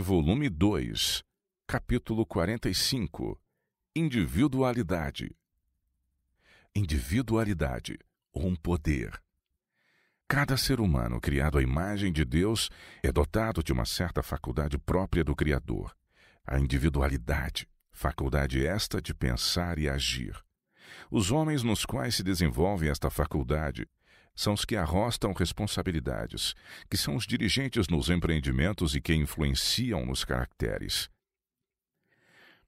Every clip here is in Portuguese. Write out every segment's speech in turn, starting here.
Volume 2, capítulo 45. Individualidade. Individualidade, um poder. Cada ser humano criado à imagem de Deus é dotado de uma certa faculdade própria do Criador. A individualidade, faculdade esta de pensar e agir. Os homens nos quais se desenvolve esta faculdade são os que arrostam responsabilidades, que são os dirigentes nos empreendimentos e que influenciam nos caracteres.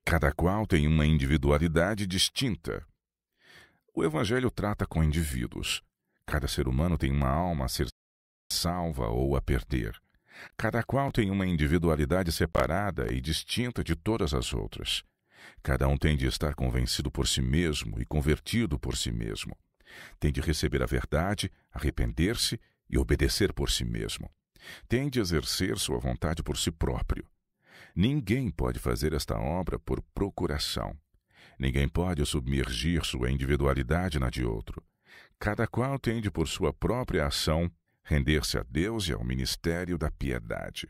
Cada qual tem uma individualidade distinta. O Evangelho trata com indivíduos. Cada ser humano tem uma alma a ser salva ou a perder. Cada qual tem uma individualidade separada e distinta de todas as outras. Cada um tem de estar convencido por si mesmo e convertido por si mesmo. Tem de receber a verdade, arrepender-se e obedecer por si mesmo. Tem de exercer sua vontade por si próprio. Ninguém pode fazer esta obra por procuração. Ninguém pode submergir sua individualidade na de outro. Cada qual tem de, por sua própria ação, render-se a Deus e ao ministério da piedade.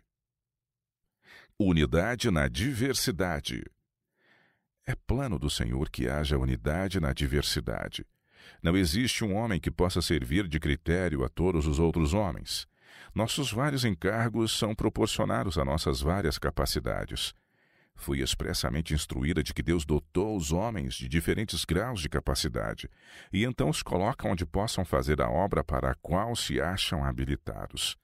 Unidade na diversidade. É plano do Senhor que haja unidade na diversidade. Não existe um homem que possa servir de critério a todos os outros homens. Nossos vários encargos são proporcionados a nossas várias capacidades. Fui expressamente instruída de que Deus dotou os homens de diferentes graus de capacidade e então os coloca onde possam fazer a obra para a qual se acham habilitados.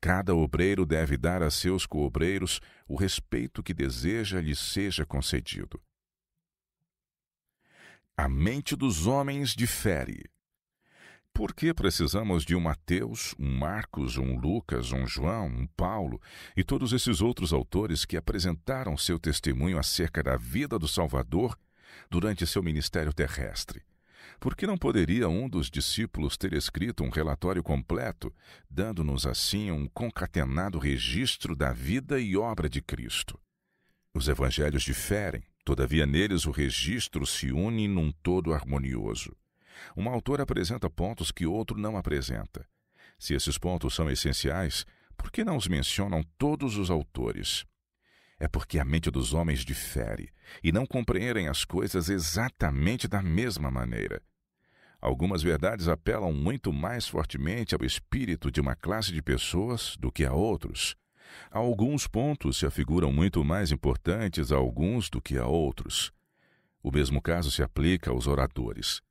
Cada obreiro deve dar a seus coobreiros o respeito que deseja lhes seja concedido. A mente dos homens difere. Por que precisamos de um Mateus, um Marcos, um Lucas, um João, um Paulo e todos esses outros autores que apresentaram seu testemunho acerca da vida do Salvador durante seu ministério terrestre? Por que não poderia um dos discípulos ter escrito um relatório completo, dando-nos assim um concatenado registro da vida e obra de Cristo? Os evangelhos diferem, todavia neles o registro se une num todo harmonioso. Um autor apresenta pontos que outro não apresenta. Se esses pontos são essenciais, por que não os mencionam todos os autores? É porque a mente dos homens difere e não compreendem as coisas exatamente da mesma maneira. Algumas verdades apelam muito mais fortemente ao espírito de uma classe de pessoas do que a outros. Alguns pontos se afiguram muito mais importantes a alguns do que a outros. O mesmo caso se aplica aos oradores.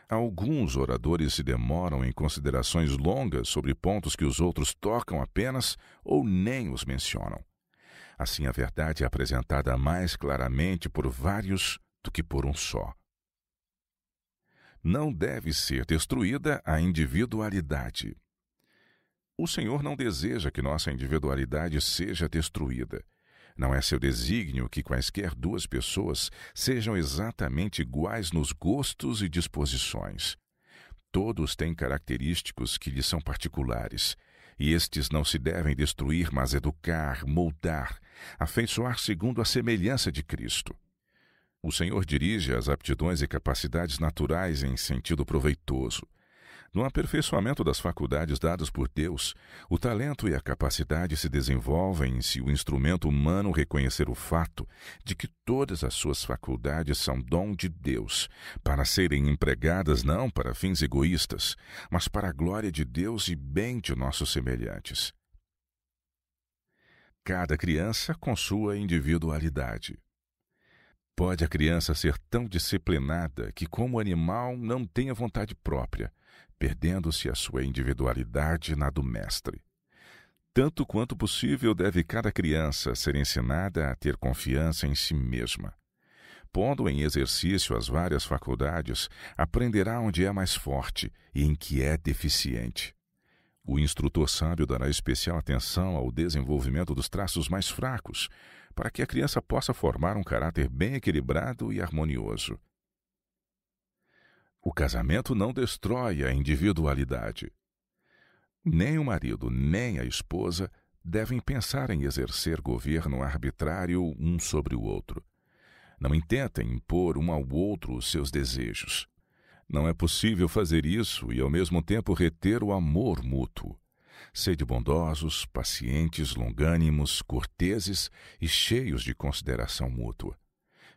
Alguns oradores se demoram em considerações longas sobre pontos que os outros tocam apenas ou nem os mencionam. Assim, a verdade é apresentada mais claramente por vários do que por um só. Não deve ser destruída a individualidade. O Senhor não deseja que nossa individualidade seja destruída. Não é seu desígnio que quaisquer duas pessoas sejam exatamente iguais nos gostos e disposições. Todos têm característicos que lhes são particulares, e estes não se devem destruir, mas educar, moldar, afeiçoar segundo a semelhança de Cristo. O Senhor dirige as aptidões e capacidades naturais em sentido proveitoso. No aperfeiçoamento das faculdades dadas por Deus, o talento e a capacidade se desenvolvem se o instrumento humano reconhecer o fato de que todas as suas faculdades são dom de Deus, para serem empregadas não para fins egoístas, mas para a glória de Deus e bem de nossos semelhantes. Cada criança com sua individualidade. Pode a criança ser tão disciplinada que, como animal, não tenha vontade própria, perdendo-se a sua individualidade na do mestre. Tanto quanto possível deve cada criança ser ensinada a ter confiança em si mesma. Pondo em exercício as várias faculdades, aprenderá onde é mais forte e em que é deficiente. O instrutor sábio dará especial atenção ao desenvolvimento dos traços mais fracos, para que a criança possa formar um caráter bem equilibrado e harmonioso. O casamento não destrói a individualidade. Nem o marido nem a esposa devem pensar em exercer governo arbitrário um sobre o outro. Não intentem impor um ao outro os seus desejos. Não é possível fazer isso e, ao mesmo tempo, reter o amor mútuo. Sede bondosos, pacientes, longânimos, corteses e cheios de consideração mútua.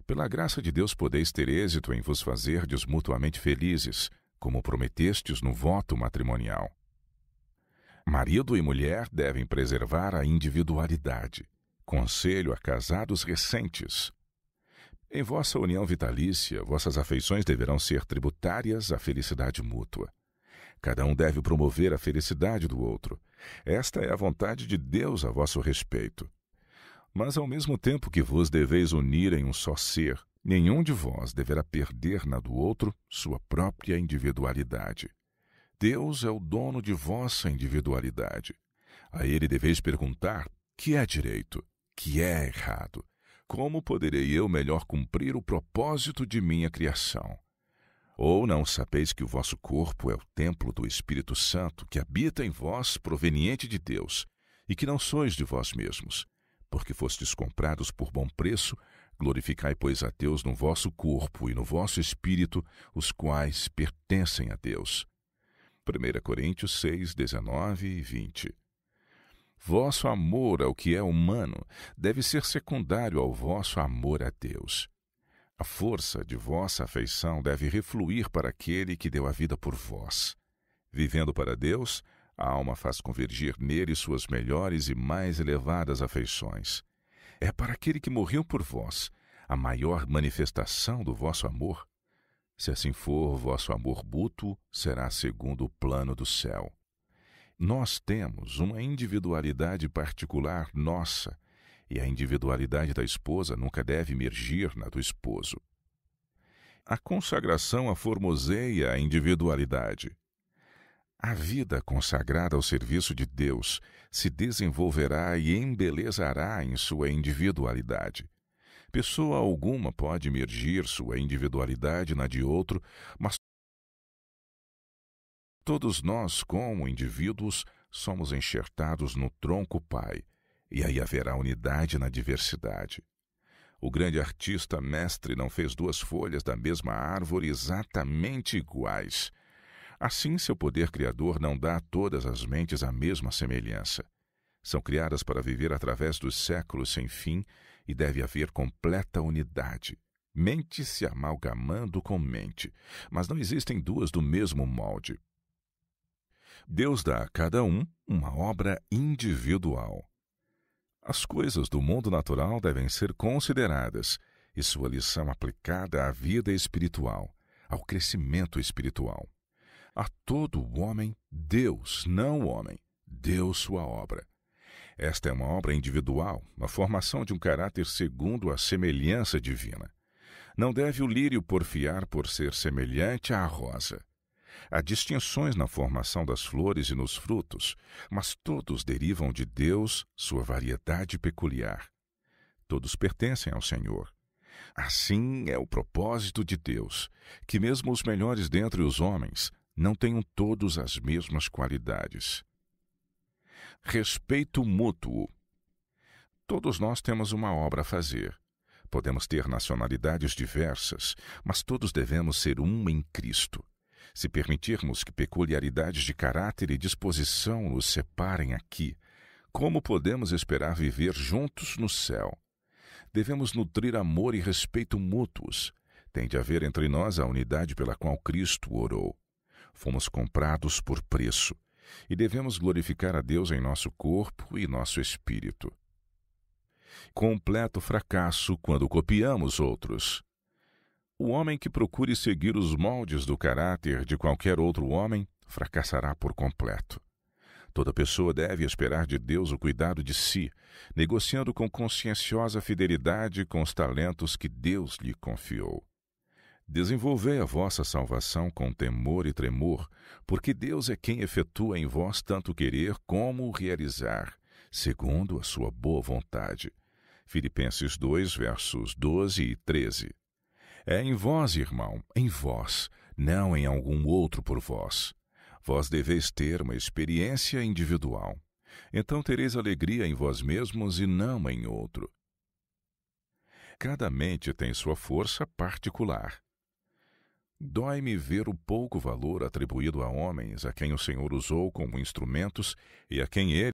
Pela graça de Deus podeis ter êxito em vos fazerdes mutuamente felizes, como prometestes no voto matrimonial. Marido e mulher devem preservar a individualidade. Conselho a casados recentes. Em vossa união vitalícia, vossas afeições deverão ser tributárias à felicidade mútua. Cada um deve promover a felicidade do outro. Esta é a vontade de Deus a vosso respeito. Mas ao mesmo tempo que vos deveis unir em um só ser, nenhum de vós deverá perder na do outro sua própria individualidade. Deus é o dono de vossa individualidade. A ele deveis perguntar: que é direito? Que é errado? Como poderei eu melhor cumprir o propósito de minha criação? Ou não sabeis que o vosso corpo é o templo do Espírito Santo, que habita em vós, proveniente de Deus, e que não sois de vós mesmos? Porque fostes comprados por bom preço, glorificai, pois, a Deus no vosso corpo e no vosso espírito, os quais pertencem a Deus. 1 Coríntios 6, 19 e 20. Vosso amor ao que é humano deve ser secundário ao vosso amor a Deus. A força de vossa afeição deve refluir para aquele que deu a vida por vós. Vivendo para Deus, a alma faz convergir nele suas melhores e mais elevadas afeições. É para aquele que morreu por vós a maior manifestação do vosso amor. Se assim for, vosso amor mútuo será segundo o plano do céu. Nós temos uma individualidade particular nossa, e a individualidade da esposa nunca deve emergir na do esposo. A consagração aformoseia a individualidade. A vida consagrada ao serviço de Deus se desenvolverá e embelezará em sua individualidade. Pessoa alguma pode emergir sua individualidade na de outro, mas todos nós, como indivíduos, somos enxertados no tronco Pai, e aí haverá unidade na diversidade. O grande artista mestre não fez duas folhas da mesma árvore exatamente iguais. Assim, seu poder criador não dá a todas as mentes a mesma semelhança. São criadas para viver através dos séculos sem fim e deve haver completa unidade. Mente se amalgamando com mente, mas não existem duas do mesmo molde. Deus dá a cada um uma obra individual. As coisas do mundo natural devem ser consideradas e sua lição aplicada à vida espiritual, ao crescimento espiritual. A todo o homem, Deus, não o homem, deu sua obra. Esta é uma obra individual, a formação de um caráter segundo a semelhança divina. Não deve o lírio porfiar por ser semelhante à rosa. Há distinções na formação das flores e nos frutos, mas todos derivam de Deus, sua variedade peculiar. Todos pertencem ao Senhor. Assim é o propósito de Deus, que mesmo os melhores dentre os homens não tenham todos as mesmas qualidades. Respeito mútuo. Todos nós temos uma obra a fazer. Podemos ter nacionalidades diversas, mas todos devemos ser um em Cristo. Se permitirmos que peculiaridades de caráter e disposição nos separem aqui, como podemos esperar viver juntos no céu? Devemos nutrir amor e respeito mútuos. Tem de haver entre nós a unidade pela qual Cristo orou. Fomos comprados por preço, e devemos glorificar a Deus em nosso corpo e nosso espírito. Completo fracasso quando copiamos outros. O homem que procure seguir os moldes do caráter de qualquer outro homem fracassará por completo. Toda pessoa deve esperar de Deus o cuidado de si, negociando com conscienciosa fidelidade com os talentos que Deus lhe confiou. Desenvolvei a vossa salvação com temor e tremor, porque Deus é quem efetua em vós tanto querer como o realizar, segundo a sua boa vontade. Filipenses 2, versos 12 e 13. É em vós, irmão, em vós, não em algum outro por vós. Vós deveis ter uma experiência individual. Então tereis alegria em vós mesmos e não em outro. Cada mente tem sua força particular. Dói-me ver o pouco valor atribuído a homens a quem o Senhor usou como instrumentos e a quem ele